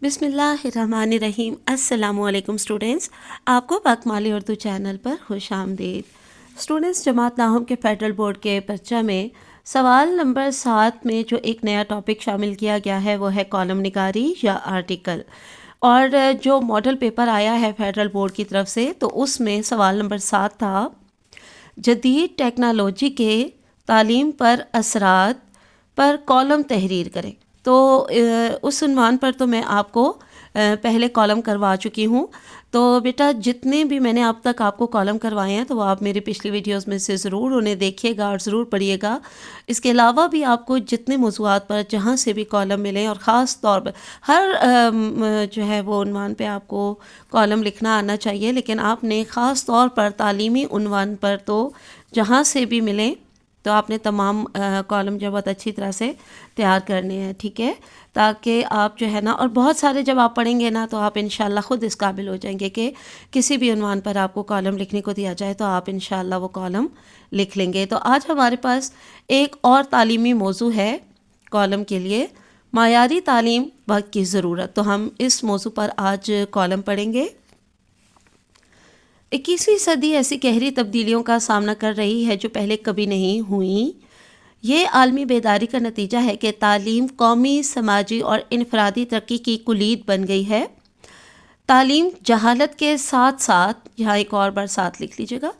بسم اللہ الرحمن الرحیم۔ السلام علیکم اسٹوڈینٹس، آپ کو پاکمالی اردو چینل پر خوش آمدید۔ اسٹوڈینٹس، جماعت ناہم کے فیڈرل بورڈ کے پرچہ میں سوال نمبر 7 میں جو ایک نیا ٹاپک شامل کیا گیا ہے وہ ہے کالم نگاری یا آرٹیکل، اور جو ماڈل پیپر آیا ہے فیڈرل بورڈ کی طرف سے تو اس میں سوال نمبر 7 تھا جدید ٹیکنالوجی کے تعلیم پر اثرات پر کالم تحریر کریں۔ تو اس عنوان پر تو میں آپ کو پہلے کالم کروا چکی ہوں، تو بیٹا جتنے بھی میں نے اب تک آپ کو کالم کروائے ہیں تو وہ آپ میری پچھلی ویڈیوز میں سے ضرور انہیں دیکھیے گا اور ضرور پڑھیے گا۔ اس کے علاوہ بھی آپ کو جتنے موضوعات پر جہاں سے بھی کالم ملیں، اور خاص طور پر ہر جو ہے وہ عنوان پہ آپ کو کالم لکھنا آنا چاہیے، لیکن آپ نے خاص طور پر تعلیمی عنوان پر تو جہاں سے بھی ملیں تو آپ نے تمام کالم جو بہت اچھی طرح سے تیار کرنے ہیں، ٹھیک ہے، تاکہ آپ جو ہے نا، اور بہت سارے جب آپ پڑھیں گے نا تو آپ انشاءاللہ خود اس قابل ہو جائیں گے کہ کسی بھی عنوان پر آپ کو کالم لکھنے کو دیا جائے تو آپ انشاءاللہ وہ کالم لکھ لیں گے۔ تو آج ہمارے پاس ایک اور تعلیمی موضوع ہے کالم کے لیے، معیاری تعلیم وقت کی ضرورت۔ تو ہم اس موضوع پر آج کالم پڑھیں گے۔ 21ویں صدی ایسی گہری تبدیلیوں کا سامنا کر رہی ہے جو پہلے کبھی نہیں ہوئیں۔ یہ عالمی بیداری کا نتیجہ ہے کہ تعلیم قومی، سماجی اور انفرادی ترقی کی کلید بن گئی ہے۔ تعلیم جہالت کے ساتھ ساتھ، یہاں ایک اور بار ساتھ لکھ لیجیے گا،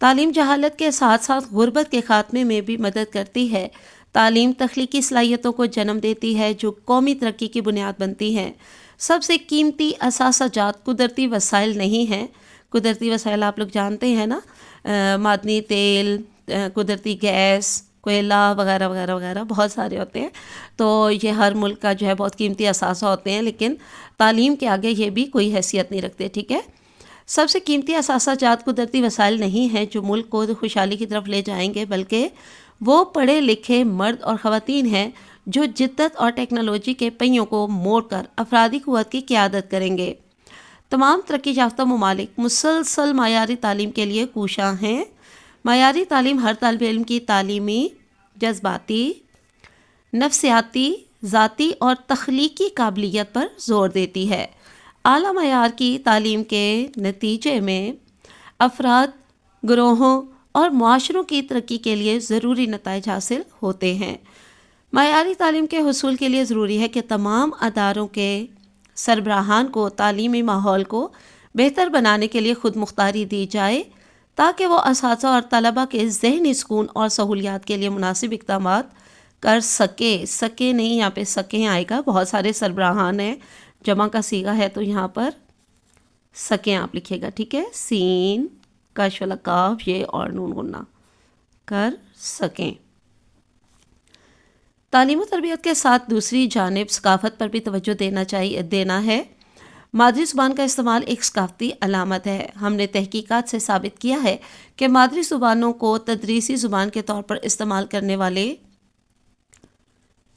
تعلیم جہالت کے ساتھ ساتھ غربت کے خاتمے میں بھی مدد کرتی ہے۔ تعلیم تخلیقی صلاحیتوں کو جنم دیتی ہے جو قومی ترقی کی بنیاد بنتی ہیں۔ سب سے قیمتی اثاثہ جات قدرتی وسائل نہیں ہیں۔ قدرتی وسائل آپ لوگ جانتے ہیں نا، معدنی تیل، قدرتی گیس، کوئلہ وغیرہ وغیرہ وغیرہ بہت سارے ہوتے ہیں، تو یہ ہر ملک کا جو ہے بہت قیمتی اثاثہ ہوتے ہیں، لیکن تعلیم کے آگے یہ بھی کوئی حیثیت نہیں رکھتے، ٹھیک ہے۔ سب سے قیمتی اثاثہ جات قدرتی وسائل نہیں ہیں جو ملک کو خوشحالی کی طرف لے جائیں گے، بلکہ وہ پڑھے لکھے مرد اور خواتین ہیں جو جدت اور ٹیکنالوجی کے پہیوں کو موڑ کر افرادی قوت کی قیادت کریں گے۔ تمام ترقی یافتہ ممالک مسلسل معیاری تعلیم کے لیے کوشاں ہیں۔ معیاری تعلیم ہر طالب علم کی تعلیمی، جذباتی، نفسیاتی، ذاتی اور تخلیقی قابلیت پر زور دیتی ہے۔ اعلیٰ معیار کی تعلیم کے نتیجے میں افراد، گروہوں اور معاشروں کی ترقی کے لیے ضروری نتائج حاصل ہوتے ہیں۔ معیاری تعلیم کے حصول کے لیے ضروری ہے کہ تمام اداروں کے سربراہان کو تعلیمی ماحول کو بہتر بنانے کے لیے خود مختاری دی جائے تاکہ وہ اساتذہ اور طلباء کے ذہنی سکون اور سہولیات کے لیے مناسب اقدامات کر سکے نہیں، یہاں پہ سکیں آئے گا، بہت سارے سربراہان ہیں، جمع کا صیغہ ہے تو یہاں پر سکیں آپ لکھیے گا، ٹھیک ہے، سین کش والا کاف یہ اور نون غنہ، کر سکیں۔ تعلیم و تربیت کے ساتھ دوسری جانب ثقافت پر بھی توجہ دینا ہے۔ مادری زبان کا استعمال ایک ثقافتی علامت ہے۔ ہم نے تحقیقات سے ثابت کیا ہے کہ مادری زبانوں کو تدریسی زبان کے طور پر استعمال کرنے والے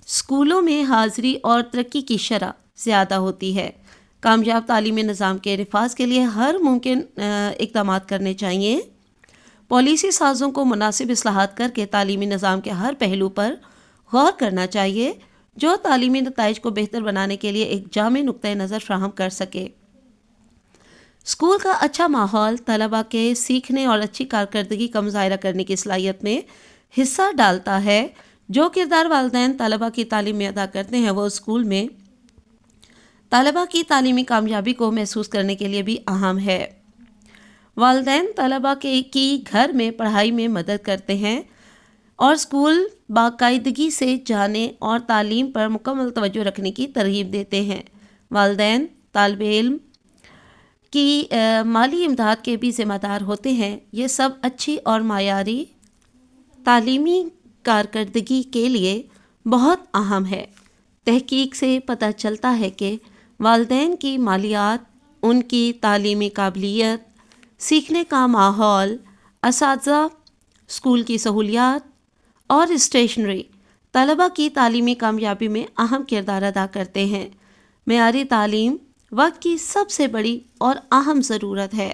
اسکولوں میں حاضری اور ترقی کی شرح زیادہ ہوتی ہے۔ کامیاب تعلیمی نظام کے نفاذ کے لیے ہر ممکن اقدامات کرنے چاہیے۔ پالیسی سازوں کو مناسب اصلاحات کر کے تعلیمی نظام کے ہر پہلو پر غور کرنا چاہیے جو تعلیمی نتائج کو بہتر بنانے کے لیے ایک جامع نقطۂ نظر فراہم کر سکے۔ اسکول کا اچھا ماحول طلباء کے سیکھنے اور اچھی کارکردگی کا مظاہرہ کرنے کی صلاحیت میں حصہ ڈالتا ہے۔ جو کردار والدین طلباء کی تعلیم میں ادا کرتے ہیں وہ اسکول میں طلباء کی تعلیمی کامیابی کو محسوس کرنے کے لیے بھی اہم ہے۔ والدین طلباء کی گھر میں پڑھائی میں مدد کرتے ہیں اور اسکول باقاعدگی سے جانے اور تعلیم پر مکمل توجہ رکھنے کی ترغیب دیتے ہیں۔ والدین طالب علم کی مالی امداد کے بھی ذمہ دار ہوتے ہیں۔ یہ سب اچھی اور معیاری تعلیمی کارکردگی کے لیے بہت اہم ہے۔ تحقیق سے پتہ چلتا ہے کہ والدین کی مالیات، ان کی تعلیمی قابلیت، سیکھنے کا ماحول، اساتذہ، اسکول کی سہولیات اور اسٹیشنری طلباء کی تعلیمی کامیابی میں اہم کردار ادا کرتے ہیں۔ معیاری تعلیم وقت کی سب سے بڑی اور اہم ضرورت ہے،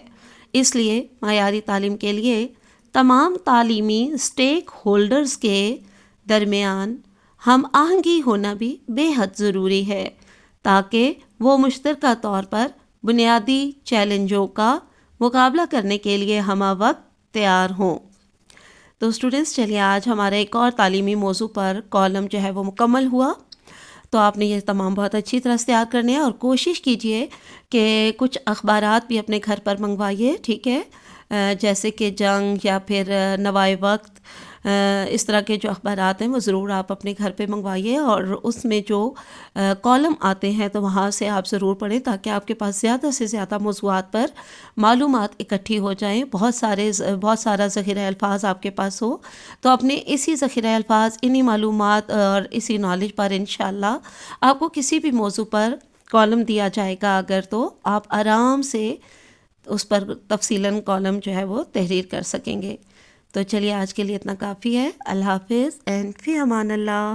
اس لیے معیاری تعلیم کے لیے تمام تعلیمی اسٹیک ہولڈرز کے درمیان ہم آہنگی ہونا بھی بے حد ضروری ہے۔ تاکہ وہ مشترکہ طور پر بنیادی چیلنجوں کا مقابلہ کرنے کے لیے ہمہ وقت تیار ہوں۔ تو اسٹوڈنٹس چلیے آج ہمارا ایک اور تعلیمی موضوع پر کالم جو ہے وہ مکمل ہوا۔ تو آپ نے یہ تمام بہت اچھی طرح سے یاد کرنے ہیں اور کوشش کیجئے کہ کچھ اخبارات بھی اپنے گھر پر منگوائیے، ٹھیک ہے، جیسے کہ جنگ یا پھر نوائے وقت، اس طرح کے جو اخبارات ہیں وہ ضرور آپ اپنے گھر پہ منگوائیے، اور اس میں جو کالم آتے ہیں تو وہاں سے آپ ضرور پڑھیں تاکہ آپ کے پاس زیادہ سے زیادہ موضوعات پر معلومات اکٹھی ہو جائیں، بہت سارا ذخیرہ الفاظ آپ کے پاس ہو، تو اپنے اسی ذخیرہ الفاظ، انہی معلومات اور اسی نالج پر انشاءاللہ آپ کو کسی بھی موضوع پر کالم دیا جائے گا اگر، تو آپ آرام سے اس پر تفصیلاً کالم جو ہے وہ تحریر کر سکیں گے۔ تو چلیے آج کے لیے اتنا کافی ہے۔ اللہ حافظ اینڈ فی امان اللہ۔